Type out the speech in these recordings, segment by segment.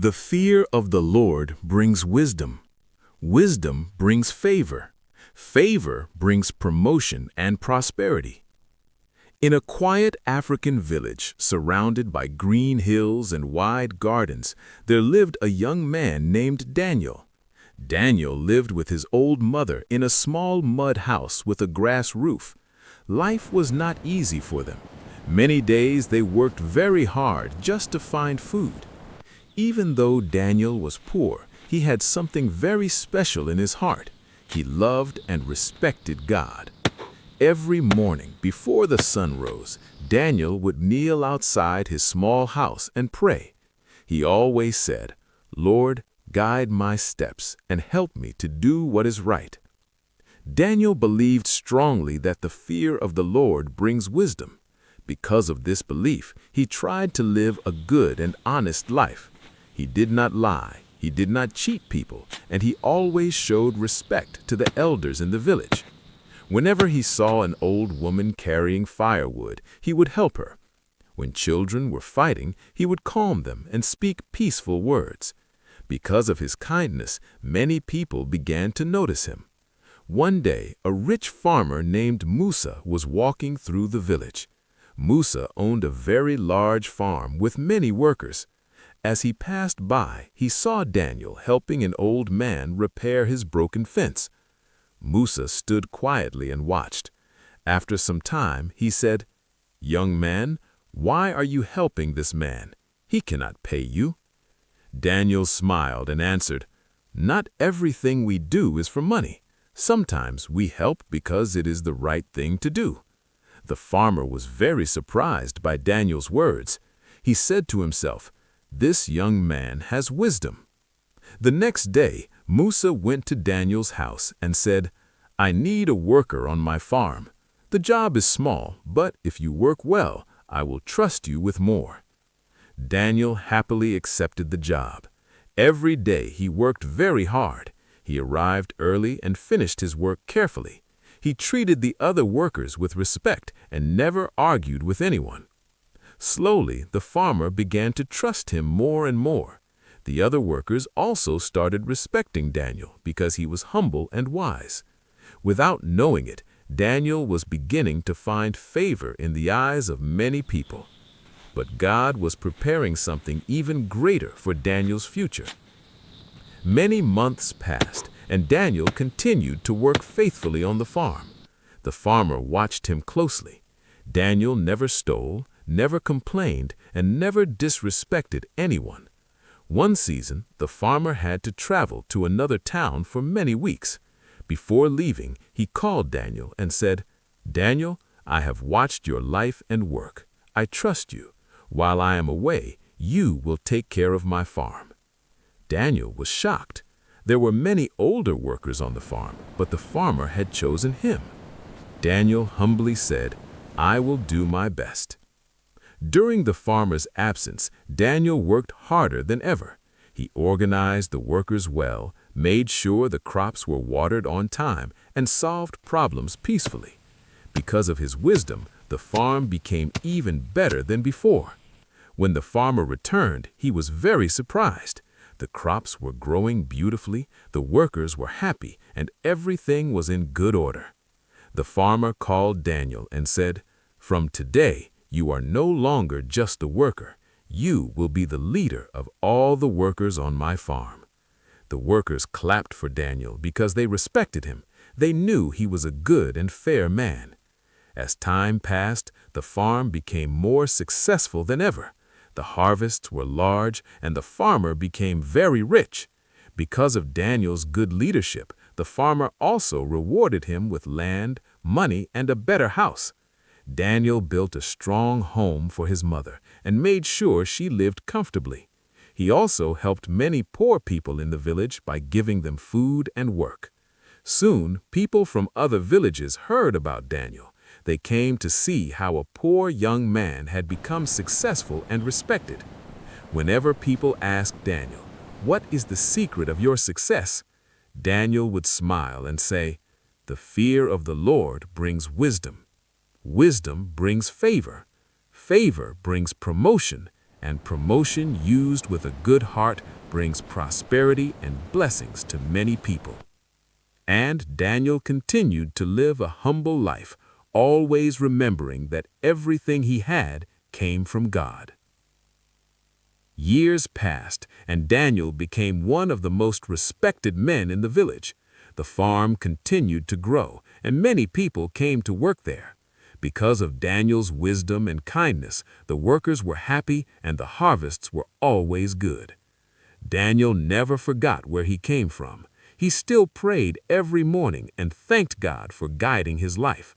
The fear of the Lord brings wisdom. Wisdom brings favor. Favor brings promotion and prosperity. In a quiet African village surrounded by green hills and wide gardens, there lived a young man named Daniel. Daniel lived with his old mother in a small mud house with a grass roof. Life was not easy for them. Many days they worked very hard just to find food. Even though Daniel was poor, he had something very special in his heart. He loved and respected God. Every morning before the sun rose, Daniel would kneel outside his small house and pray. He always said, "Lord, guide my steps and help me to do what is right." Daniel believed strongly that the fear of the Lord brings wisdom. Because of this belief, he tried to live a good and honest life. He did not lie, he did not cheat people, and he always showed respect to the elders in the village. Whenever he saw an old woman carrying firewood, he would help her. When children were fighting, he would calm them and speak peaceful words. Because of his kindness, many people began to notice him. One day, a rich farmer named Musa was walking through the village. Musa owned a very large farm with many workers. As he passed by, he saw Daniel helping an old man repair his broken fence. Musa stood quietly and watched. After some time, he said, "Young man, why are you helping this man? He cannot pay you." Daniel smiled and answered, "Not everything we do is for money. Sometimes we help because it is the right thing to do." The farmer was very surprised by Daniel's words. He said to himself, "This young man has wisdom." The next day, Musa went to Daniel's house and said, "I need a worker on my farm. The job is small, but if you work well, I will trust you with more." Daniel happily accepted the job. Every day he worked very hard. He arrived early and finished his work carefully. He treated the other workers with respect and never argued with anyone. Slowly, the farmer began to trust him more and more. The other workers also started respecting Daniel because he was humble and wise. Without knowing it, Daniel was beginning to find favor in the eyes of many people. But God was preparing something even greater for Daniel's future. Many months passed, and Daniel continued to work faithfully on the farm. The farmer watched him closely. Daniel never stole, never complained, and never disrespected anyone. One season, the farmer had to travel to another town for many weeks. Before leaving, he called Daniel and said, "Daniel, I have watched your life and work. I trust you. While I am away, you will take care of my farm." Daniel was shocked. There were many older workers on the farm, but the farmer had chosen him. Daniel humbly said, "I will do my best." During the farmer's absence, Daniel worked harder than ever. He organized the workers well, made sure the crops were watered on time, and solved problems peacefully. Because of his wisdom, the farm became even better than before. When the farmer returned, he was very surprised. The crops were growing beautifully, the workers were happy, and everything was in good order. The farmer called Daniel and said, "From today, you are no longer just a worker. You will be the leader of all the workers on my farm." The workers clapped for Daniel because they respected him. They knew he was a good and fair man. As time passed, the farm became more successful than ever. The harvests were large, and the farmer became very rich. Because of Daniel's good leadership, the farmer also rewarded him with land, money, and a better house. Daniel built a strong home for his mother and made sure she lived comfortably. He also helped many poor people in the village by giving them food and work. Soon, people from other villages heard about Daniel. They came to see how a poor young man had become successful and respected. Whenever people asked Daniel, "What is the secret of your success?" Daniel would smile and say, "The fear of the Lord brings wisdom. Wisdom brings favor. Favor brings promotion, and promotion used with a good heart brings prosperity and blessings to many people. And Daniel continued to live a humble life, always remembering that everything he had came from God. Years passed, and Daniel became one of the most respected men in the village. The farm continued to grow, and many people came to work there. Because of Daniel's wisdom and kindness, the workers were happy and the harvests were always good. Daniel never forgot where he came from. He still prayed every morning and thanked God for guiding his life.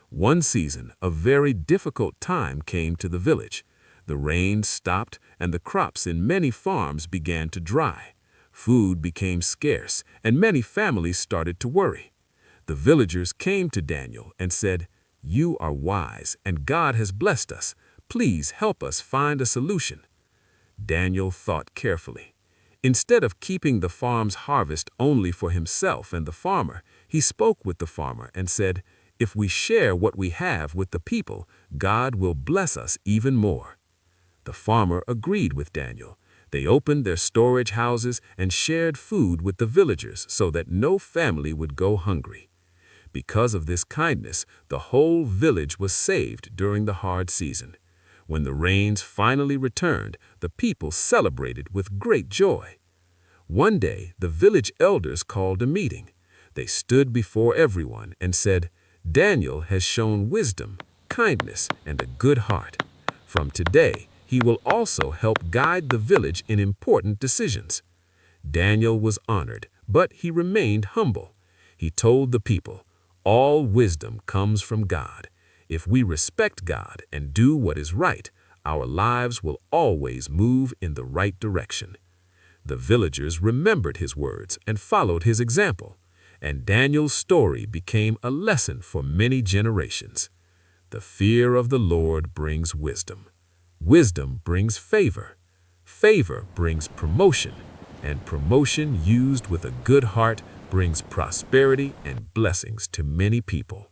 One season, a very difficult time came to the village. The rain stopped and the crops in many farms began to dry. Food became scarce and many families started to worry. The villagers came to Daniel and said, "You are wise and God has blessed us. Please help us find a solution." Daniel thought carefully. Instead of keeping the farm's harvest only for himself and the farmer, he spoke with the farmer and said, "If we share what we have with the people, God will bless us even more." The farmer agreed with Daniel. They opened their storage houses and shared food with the villagers so that no family would go hungry. Because of this kindness, the whole village was saved during the hard season. When the rains finally returned, the people celebrated with great joy. One day, the village elders called a meeting. They stood before everyone and said, "Daniel has shown wisdom, kindness, and a good heart. From today, he will also help guide the village in important decisions." Daniel was honored, but he remained humble. He told the people, "All wisdom comes from God. If we respect God and do what is right, our lives will always move in the right direction." The villagers remembered his words and followed his example, and Daniel's story became a lesson for many generations. The fear of the Lord brings wisdom. Wisdom brings favor. Favor brings promotion, and promotion used with a good heart brings prosperity and blessings to many people.